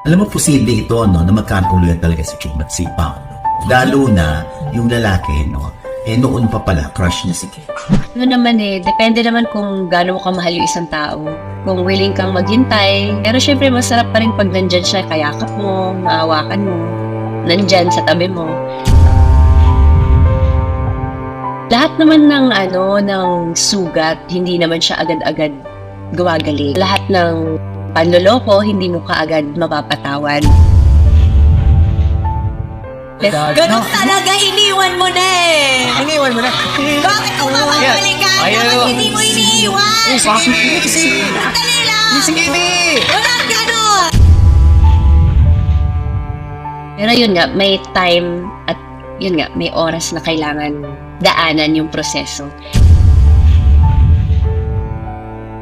Alam mo, posible ito, no, na magkatuluyan talaga si Kim at si Paolo. Lalo na yung lalaki, no, noon pa pala, crush niya si Kim. Ano naman depende naman kung gaano mo kamahal yung isang tao. Kung willing kang maghintay. Pero syempre, masarap pa rin pag nandyan siya, kayakap mo, maawakan mo, nandyan sa tabi mo. Lahat naman ng sugat, hindi naman siya agad-agad gumagaling. Lahat ng panloloko, hindi mo kaagad mapapatawad. Ganun talaga, iniwan mo na Iniwan mo na. Bakit kung mapapalik ka? Bakit hindi mo iniiwan? Dali lang! Sige, Walang ganun! Pero yun nga, may time at yun nga, may oras na kailangan daanan yung proseso.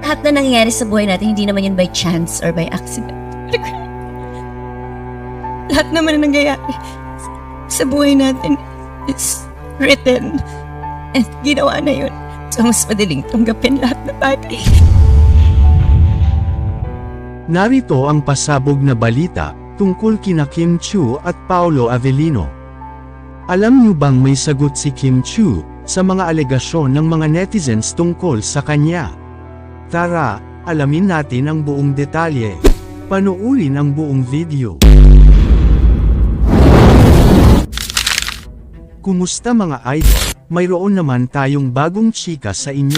Lahat na nangyayari sa buhay natin, hindi naman yun by chance or by accident. Lahat naman na nangyayari sa buhay natin is written. And ginawa na yun. So, mas madaling tanggapin lahat na bagay. Narito ang pasabog na balita tungkol kina Kim Chiu at Paolo Avellino. Alam niyo bang may sagot si Kim Chiu sa mga alegasyon ng mga netizens tungkol sa kanya? Tara, alamin natin ang buong detalye. Panoorin ang buong video. Kumusta mga idol? Mayroon naman tayong bagong chika sa inyo.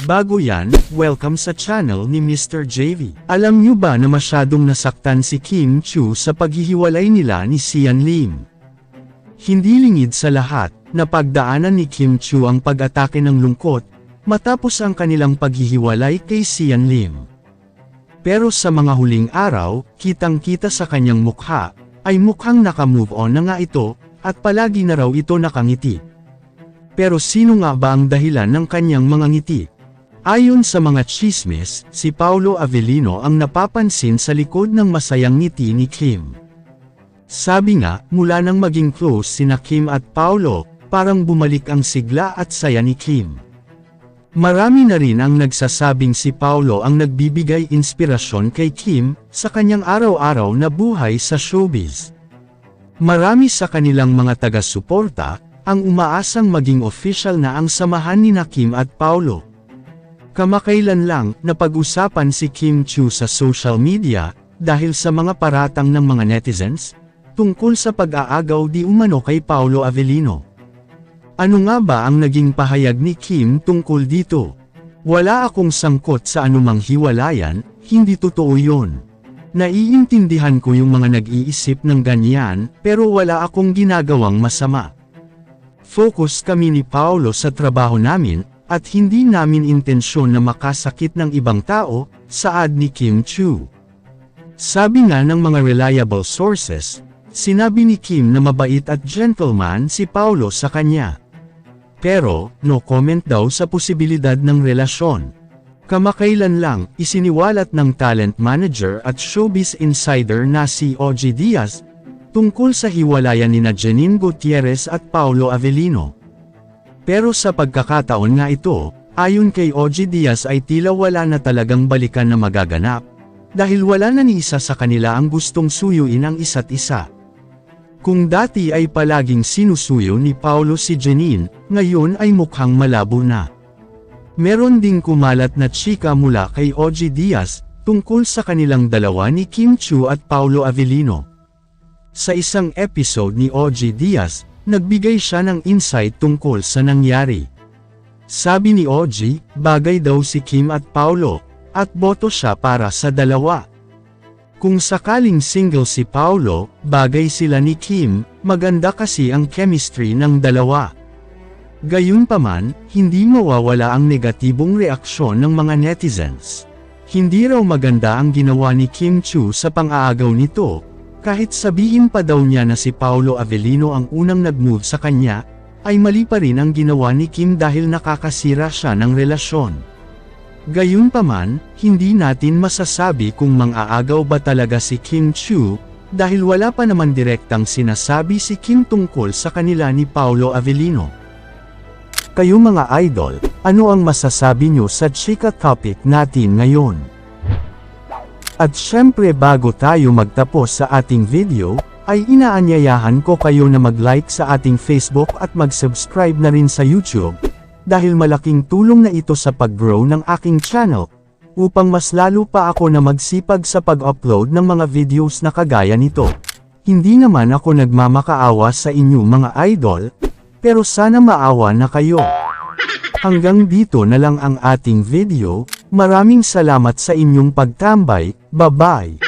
Bago yan, welcome sa channel ni Mr. JV. Alam niyo ba na masyadong nasaktan si Kim Chiu sa paghihiwalay nila ni Sian Lim? Hindi lingid sa lahat, na pagdaanan ni Kim Chiu ang pag-atake ng lungkot, matapos ang kanilang paghihiwalay kay Sian Lim. Pero sa mga huling araw, kitang-kita sa kanyang mukha, ay mukhang naka-move on na nga ito, at palagi na raw ito nakangiti. Pero sino nga ba ang dahilan ng kanyang mga ngiti? Ayon sa mga chismis, si Paolo Avellino ang napapansin sa likod ng masayang ngiti ni Kim. Sabi nga, mula nang maging close sina Kim at Paolo, parang bumalik ang sigla at saya ni Kim. Marami na rin ang nagsasabing si Paolo ang nagbibigay inspirasyon kay Kim sa kanyang araw-araw na buhay sa showbiz. Marami sa kanilang mga taga-suporta ang umaasang maging official na ang samahan ni Kim at Paolo. Kamakailan lang napag-usapan si Kim Chiu sa social media dahil sa mga paratang ng mga netizens tungkol sa pag-aagaw di umano kay Paolo Avellino. Ano nga ba ang naging pahayag ni Kim tungkol dito? Wala akong sangkot sa anumang hiwalayan, hindi totoo yon. Naiintindihan ko yung mga nag-iisip ng ganyan, pero wala akong ginagawang masama. Focus kami ni Paolo sa trabaho namin, at hindi namin intensyon na makasakit ng ibang tao, saad ni Kim Chiu. Sabi nga ng mga reliable sources, sinabi ni Kim na mabait at gentleman si Paolo sa kanya. Pero, no comment daw sa posibilidad ng relasyon. Kamakailan lang, isiniwalat ng talent manager at showbiz insider na si OG Diaz, tungkol sa hiwalayan nina Janine Gutierrez at Paolo Avellino. Pero sa pagkakataon nga ito, ayon kay OG Diaz ay tila wala na talagang balikan na magaganap, dahil wala na ni isa sa kanila ang gustong suyuin ang isa't isa. Kung dati ay palaging sinusuyo ni Paolo si Janine, ngayon ay mukhang malabo na. Meron ding kumalat na chika mula kay OG Diaz, tungkol sa kanilang dalawa ni Kim Chiu at Paolo Avellino. Sa isang episode ni OG Diaz, nagbigay siya ng insight tungkol sa nangyari. Sabi ni OG, bagay daw si Kim at Paolo, at boto siya para sa dalawa. Kung sakaling single si Paolo, bagay sila ni Kim, maganda kasi ang chemistry ng dalawa. Gayunpaman, hindi mawawala ang negatibong reaksyon ng mga netizens. Hindi raw maganda ang ginawa ni Kim Chiu sa pang-aagaw nito, kahit sabihin pa daw niya na si Paolo Avellino ang unang nag-move sa kanya, ay mali pa rin ang ginawa ni Kim dahil nakakasira siya ng relasyon. Gayunpaman, hindi natin masasabi kung mang-aagaw ba talaga si Kim Chiu, dahil wala pa naman direktang sinasabi si Kim tungkol sa kanila ni Paolo Avellino. Kayo mga idol, ano ang masasabi nyo sa chika topic natin ngayon? At syempre bago tayo magtapos sa ating video, ay inaanyayahan ko kayo na mag-like sa ating Facebook at mag-subscribe na rin sa YouTube, dahil malaking tulong na ito sa pag-grow ng aking channel, upang mas lalo pa ako na magsipag sa pag-upload ng mga videos na kagaya nito. Hindi naman ako nagmamakaawa sa inyo mga idol, pero sana maawa na kayo. Hanggang dito na lang ang ating video, maraming salamat sa inyong pagtambay, bye-bye!